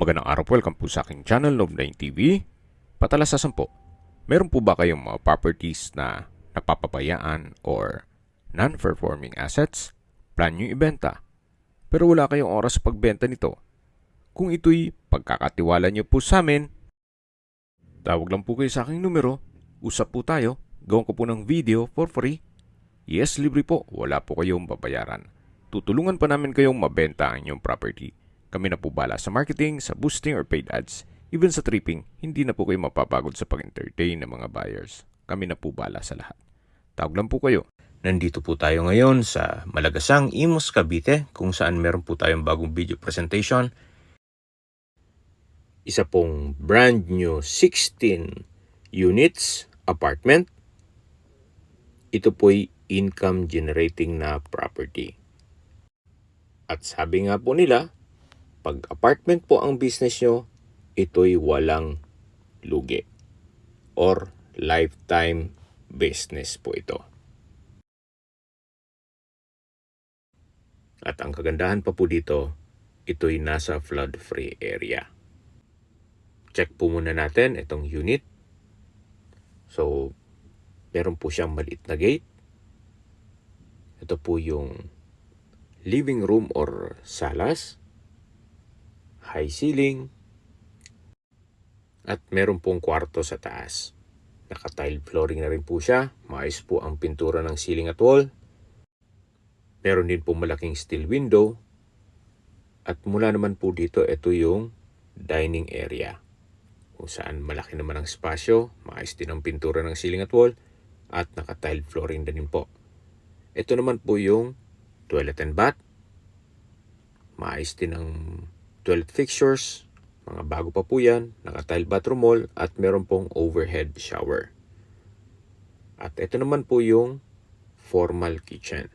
Magandang araw po, welcome po sa aking channel, Love9 TV. Patalasasan po, meron po ba kayong mga properties na napapabayaan or non-performing assets? Plan nyo ibenta, pero wala kayong oras sa pagbenta nito. Kung ito'y pagkakatiwala nyo po sa amin, tawag lang po kayo sa aking numero, usap po tayo, gawin ko po ng video for free. Yes, libre po, wala po kayong babayaran. Tutulungan pa namin kayong mabenta ang inyong property. Kami na po bala sa marketing, sa boosting or paid ads, even sa tripping, hindi na po kayo mapapagod sa pag-entertain ng mga buyers. Kami na po bala sa lahat. Tawag lang po kayo. Nandito po tayo ngayon sa Malagasang, Imus, Cavite, kung saan meron po tayong bagong video presentation. Isa pong brand new 16 units apartment. Ito po'y income generating na property. At sabi nga po nila, pag apartment po ang business nyo, ito'y walang lugi or lifetime business po ito. At ang kagandahan pa po dito, ito'y nasa flood-free area. Check po muna natin itong unit. So, meron po siyang maliit na gate. Ito po yung living room or salas. High ceiling. At meron pong kwarto sa taas. Naka-tile flooring na rin po siya. Maayos po ang pintura ng ceiling at wall. Meron din po malaking steel window. At mula naman po dito, ito yung dining area. Kung saan malaki naman ang spasyo. Maayos din ang pintura ng ceiling at wall. At naka-tile flooring na din po. Ito naman po yung toilet and bath. Maayos din ang toilet fixtures. Mga bago pa po yan. Naka-tile bathroom wall. At meron pong overhead shower. At ito naman po yung formal kitchen.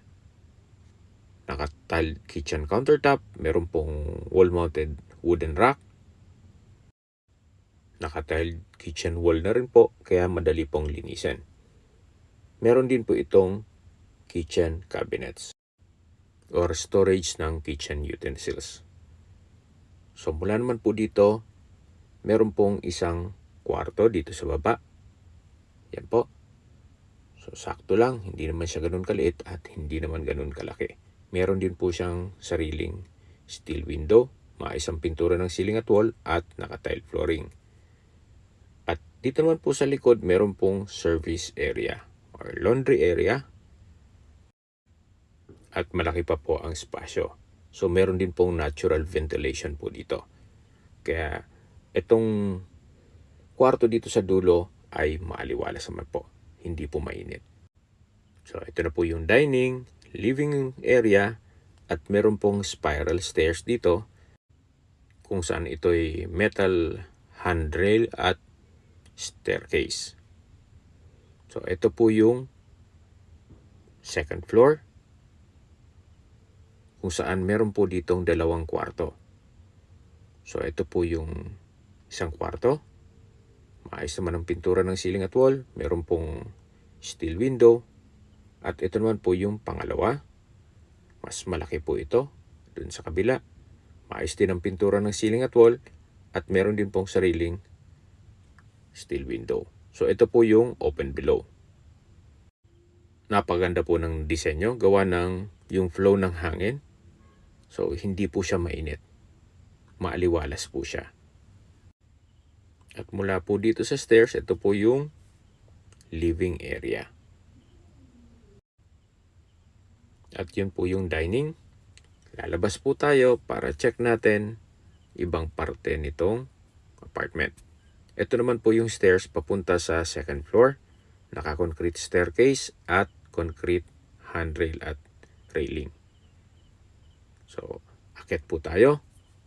Naka-tile kitchen countertop. Meron pong wall-mounted wooden rack. Naka-tile kitchen wall na rin po. Kaya madali pong linisin. Meron din po itong kitchen cabinets or storage ng kitchen utensils. So mula naman po dito, meron pong isang kwarto dito sa baba. Yan po. So sakto lang, hindi naman siya ganun kaliit at hindi naman ganun kalaki. Meron din po siyang sariling steel window, maayos ang pintura ng ceiling at wall at naka-tile flooring. At dito naman po sa likod, meron pong service area or laundry area. At malaki pa po ang spasyo. So meron din pong natural ventilation po dito. Kaya itong kwarto dito sa dulo ay maaliwalas naman po. Hindi po mainit. So ito na po yung dining, living area at meron pong spiral stairs dito kung saan ito'y metal handrail at staircase. So ito po yung second floor kung saan meron po ditong dalawang kwarto. So ito po yung isang kwarto. Maayos naman ang pintura ng ceiling at wall. Meron pong steel window. At ito naman po yung pangalawa. Mas malaki po ito dun sa kabila. Maayos din ang pintura ng ceiling at wall. At meron din pong sariling steel window. So ito po yung open below. Napaganda po ng disenyo. Gawa ng yung flow ng hangin. So hindi po siya mainit. Maaliwalas po siya. At mula po dito sa stairs, ito po yung living area. At yun po yung dining. Lalabas po tayo para check natin ibang parte nitong apartment. Ito naman po yung stairs papunta sa second floor. Naka-concrete staircase at concrete handrail at railing. So, akit po tayo.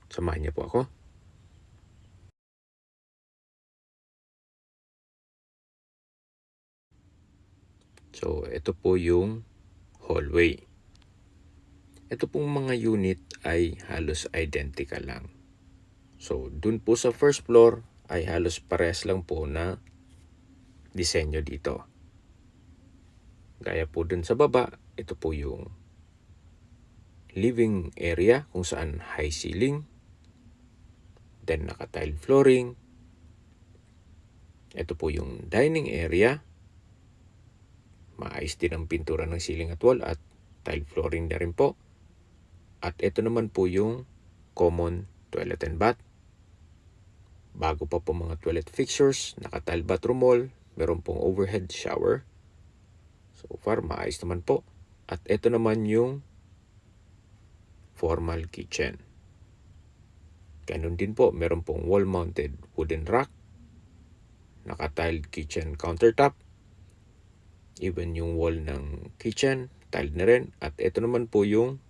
Samahan niyo po ako. So, ito po yung hallway. Ito pong mga unit ay halos identical lang. So, dun po sa first floor ay halos parehas lang po na disenyo dito. Gaya po dun sa baba, ito po yung living area kung saan high ceiling, then naka-tile flooring. Ito po yung dining area. Maayos din ang pintura ng ceiling at wall at tile flooring na rin po. At ito naman po yung common toilet and bath. Bago pa po mga toilet fixtures, naka-tile bathroom wall, meron pong overhead shower. So far, maayos naman po. At ito naman yung formal kitchen. Ganun din po, meron pong wall-mounted wooden rack, naka-tiled kitchen countertop, even yung wall ng kitchen, tiled na rin. At ito naman po yung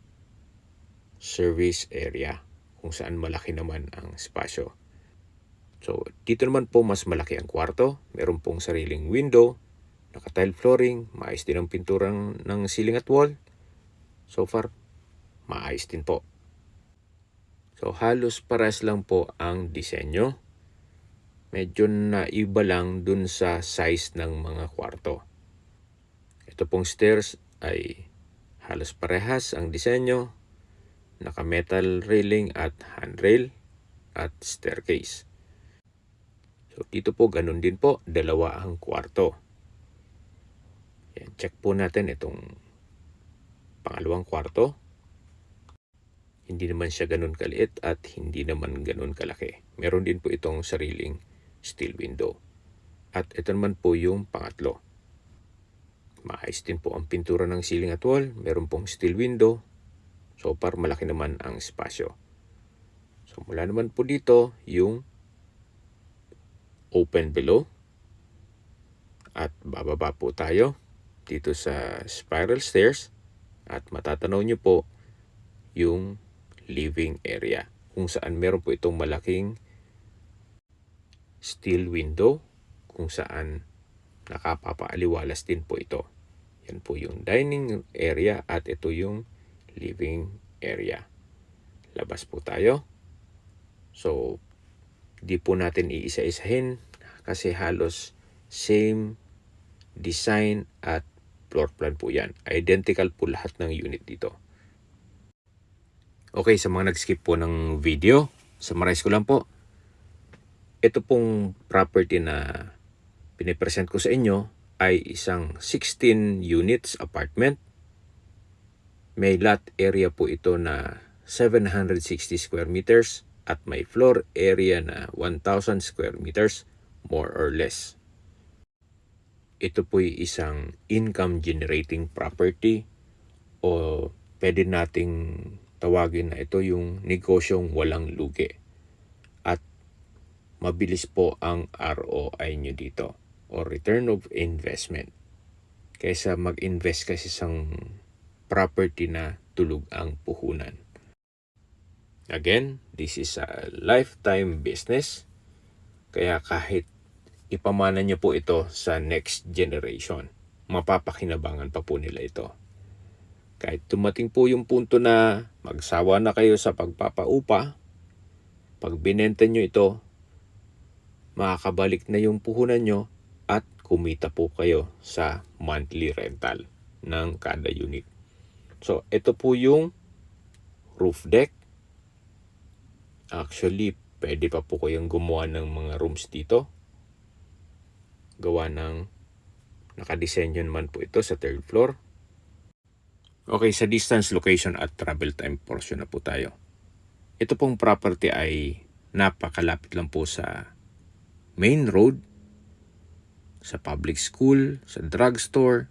service area, kung saan malaki naman ang espasyo. So, dito naman po mas malaki ang kwarto. Meron pong sariling window, naka-tile flooring, maayos din ang pintura ng ceiling at wall. So far, maayos din po. So, halos pares lang po ang disenyo. Medyo naiba lang dun sa size ng mga kwarto. Ito pong stairs ay halos parehas ang disenyo. Naka-metal railing at handrail at staircase. So, dito po ganun din po, dalawa ang kwarto. Yan, check po natin itong pangalawang kwarto. Hindi naman siya ganun kaliit at hindi naman ganun kalaki. Meron din po itong sariling steel window. At ito naman po yung pangatlo. Maayos din po ang pintura ng ceiling at wall. Meron pong steel window. So far, malaki naman ang espasyo. So mula naman po dito yung open below. At bababa po tayo dito sa spiral stairs. At matatanaw nyo po yung living area, kung saan meron po itong malaking steel window, kung saan nakapapaaliwalas din po ito. Yan po yung dining area at ito yung living area. Labas po tayo. So, di po natin iisa-isahin kasi halos same design at floor plan po yan. Identical po lahat ng unit dito. Okay, sa mga nag-skip po ng video, summarize ko lang po. Ito pong property na pinipresent ko sa inyo ay isang 16 units apartment. May lot area po ito na 760 square meters at may floor area na 1,000 square meters more or less. Ito po'y isang income generating property o pwede nating tawagin na ito yung negosyong walang lugi. At mabilis po ang ROI nyo dito o return of investment. Kaysa mag-invest kasi sa property na tulog ang puhunan. Again, this is a lifetime business. Kaya kahit ipamana nyo po ito sa next generation, mapapakinabangan pa po nila ito. Kahit dumating po yung punto na magsawa na kayo sa pagpapaupa, pag binenta nyo ito, makakabalik na yung puhunan nyo at kumita po kayo sa monthly rental ng kada unit. So, ito po yung roof deck. Actually, pwede pa po kayong gumawa ng mga rooms dito. Gawa ng nakadesenyo naman po ito sa third floor. Okay, sa distance, location at travel time portion na po tayo. Ito pong property ay napakalapit lang po sa main road, sa public school, sa drugstore,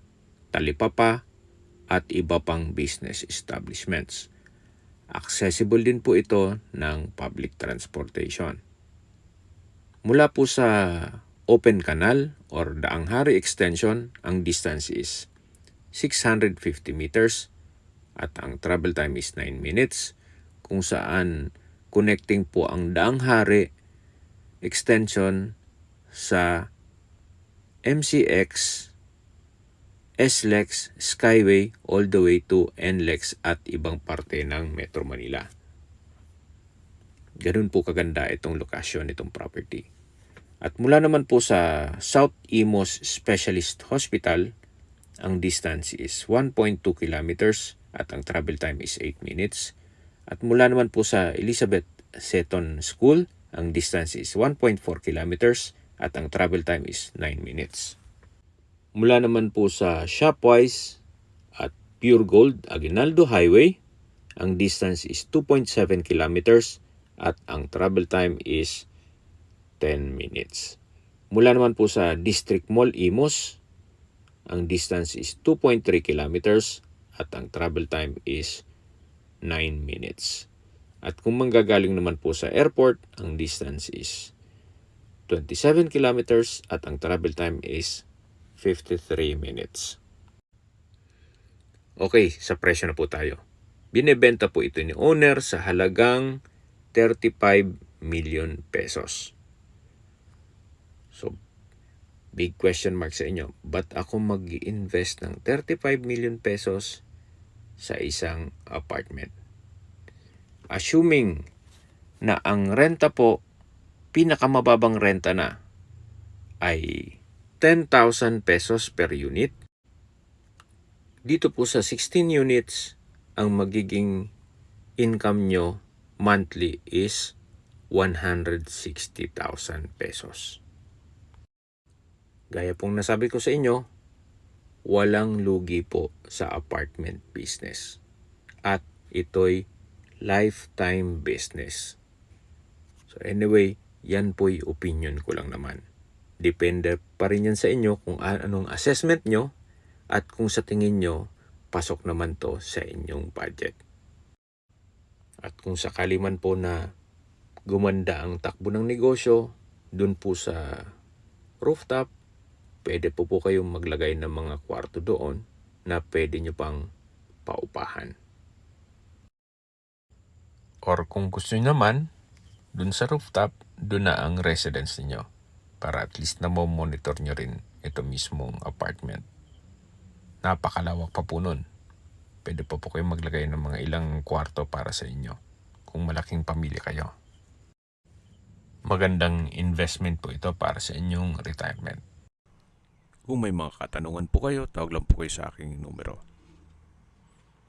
talipapa, at iba pang business establishments. Accessible din po ito ng public transportation. Mula po sa Open Canal or Daang Hari Extension, ang distance is 650 meters at ang travel time is 9 minutes, kung saan connecting po ang Daang Hari Extension sa MCX, SLEX, Skyway, all the way to NLEX at ibang parte ng Metro Manila. Ganun po kaganda itong lokasyon, itong property. At mula naman po sa South Imos Specialist Hospital, ang distance is 1.2 kilometers at ang travel time is 8 minutes. At mula naman po sa Elizabeth Seton School, ang distance is 1.4 kilometers at ang travel time is 9 minutes. Mula naman po sa Shopwise at Pure Gold Aguinaldo Highway, ang distance is 2.7 kilometers at ang travel time is 10 minutes. Mula naman po sa District Mall Imus, ang distance is 2.3 kilometers at ang travel time is 9 minutes. At kung manggagaling naman po sa airport, ang distance is 27 kilometers at ang travel time is 53 minutes. Okay, sa presyo na po tayo. Binebenta po ito ni owner sa halagang 35 million pesos. So, big question mark sa inyo. Ba't ako mag-i-invest ng 35 million pesos sa isang apartment? Assuming na ang renta po, pinakamababang renta na ay 10,000 pesos per unit. Dito po sa 16 units, ang magiging income nyo monthly is 160,000 pesos. Gaya pong nasabi ko sa inyo, walang lugi po sa apartment business. At ito'y lifetime business. So anyway, yan po'y opinion ko lang naman. Depende pa rin yan sa inyo kung anong assessment nyo at kung sa tingin nyo, pasok naman to sa inyong budget. At kung sakali man po na gumanda ang takbo ng negosyo, dun po sa rooftop, pwede po kayong maglagay ng mga kwarto doon na pwede nyo pang paupahan. Or kung gusto nyo naman, dun sa rooftop, dun na ang residence niyo para at least na monitor nyo rin ito mismong apartment. Napakalawak pa po nun. Pwede po kayong maglagay ng mga ilang kwarto para sa inyo kung malaking pamilya kayo. Magandang investment po ito para sa inyong retirement. Kung may mga katanungan po kayo, tawag lang po kayo sa aking numero.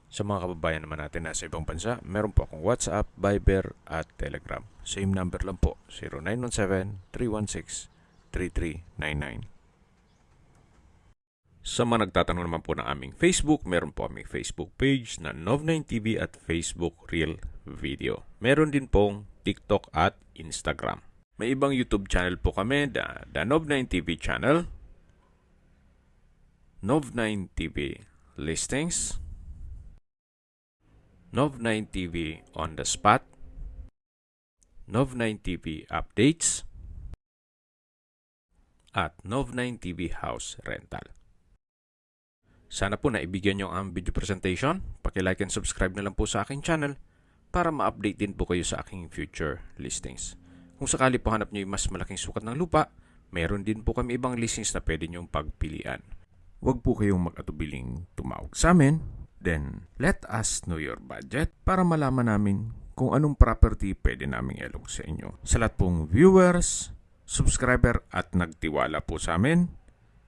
Sa mga kababayan naman natin na sa ibang bansa, meron po akong WhatsApp, Viber at Telegram. Same number lang po, 0917-316-3399. Sa mga nagtatanong naman po ng aming Facebook, meron po aming Facebook page na Nov9TV at Facebook Real Video. Meron din pong TikTok at Instagram. May ibang YouTube channel po kami, the Nov9TV channel, Nov9TV Listings, Nov9TV On The Spot, Nov9TV Updates, at Nov9TV House Rental. Sana po naibigyan nyo ang video presentation. Paki-like and subscribe na lang po sa aking channel para ma-update din po kayo sa aking future listings. Kung sakali po hanap nyo yung mas malaking sukat ng lupa, meron din po kami ibang listings na pwede nyong pagpilian. Huwag po kayong mag-atubiling tumawag sa amin. Then, let us know your budget para malaman namin kung anong property pwede naming ilog sa inyo. Sa lahat pong viewers, subscriber at nagtiwala po sa amin,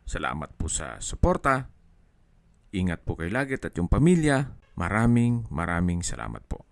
salamat po sa suporta. Ingat po kayo lagi at yung pamilya. Maraming salamat po.